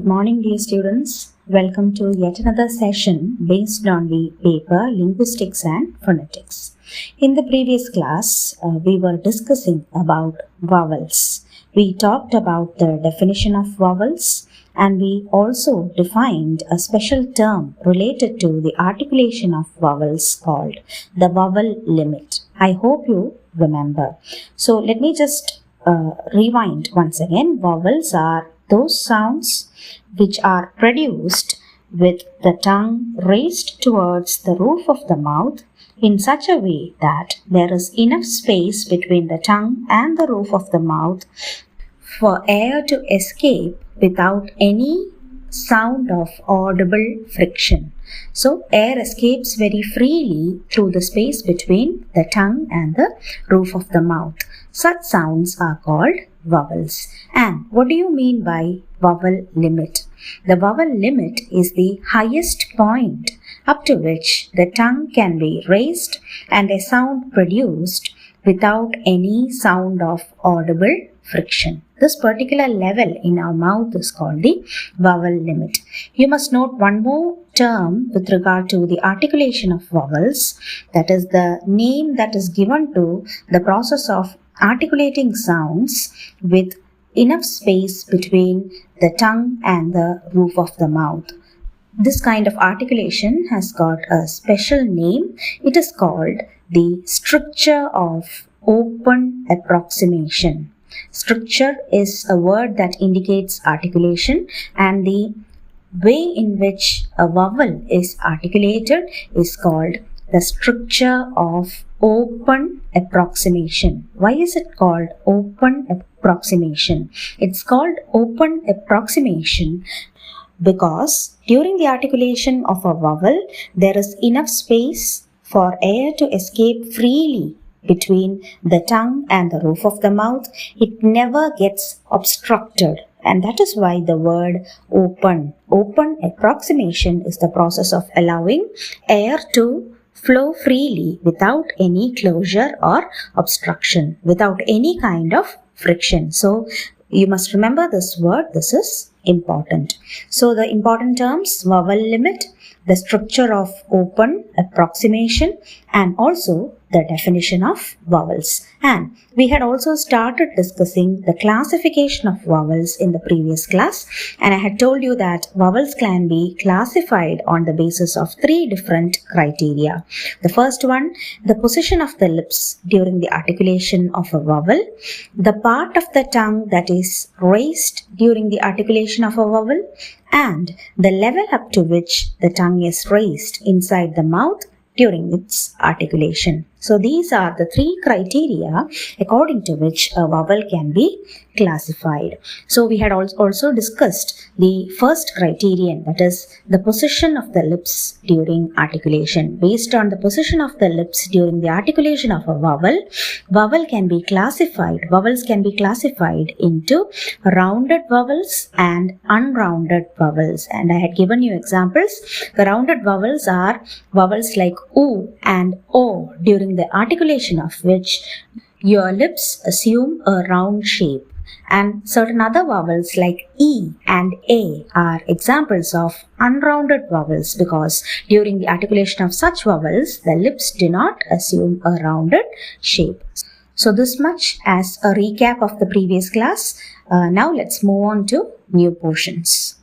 morning, dear students. Welcome to yet another session based on the paper Linguistics and Phonetics. In the previous class, we were discussing about vowels. We talked about the definition of vowels and we also defined a special term related to the articulation of vowels called the vowel limit. I hope you remember. So let me just rewind once again. Vowels are those sounds which are produced with the tongue raised towards the roof of the mouth in such a way that there is enough space between the tongue and the roof of the mouth for air to escape without any sound of audible friction. So air escapes very freely through the space between the tongue and the roof of the mouth. Such sounds are called vowels. And what do you mean by vowel limit? The vowel limit is the highest point up to which the tongue can be raised and a sound produced without any sound of audible friction. This particular level in our mouth is called the vowel limit. You must note one more term with regard to the articulation of vowels. That is the name that is given to the process of articulating sounds with enough space between the tongue and the roof of the mouth. This kind of articulation has got a special name. It is called the stricture of open approximation. Stricture is a word that indicates articulation, and the way in which a vowel is articulated is called the stricture of open approximation. Why is it called open approximation? It's called open approximation because during the articulation of a vowel, there is enough space for air to escape freely between the tongue and the roof of the mouth. It never gets obstructed. And that is why the word open approximation is the process of allowing air to flow freely without any closure or obstruction, without any kind of friction. So you must remember this word. This is important. So the important terms: vowel limit, the structure of open approximation, and also the definition of vowels. And we had also started discussing the classification of vowels in the previous class, and I had told you that vowels can be classified on the basis of three different criteria. The first one, the position of the lips during the articulation of a vowel, the part of the tongue that is raised during the articulation of a vowel, and the level up to which the tongue is raised inside the mouth during its articulation. So these are the three criteria according to which a vowel can be classified. So we had also discussed the first criterion, that is the position of the lips during articulation. Based on the position of the lips during the articulation of a vowels can be classified into rounded vowels and unrounded vowels. And I had given you examples. The rounded vowels are vowels like oo and o, during the articulation of which your lips assume a round shape. And certain other vowels like E and A are examples of unrounded vowels because during the articulation of such vowels, the lips do not assume a rounded shape. So this much as a recap of the previous class. Now let's move on to new portions.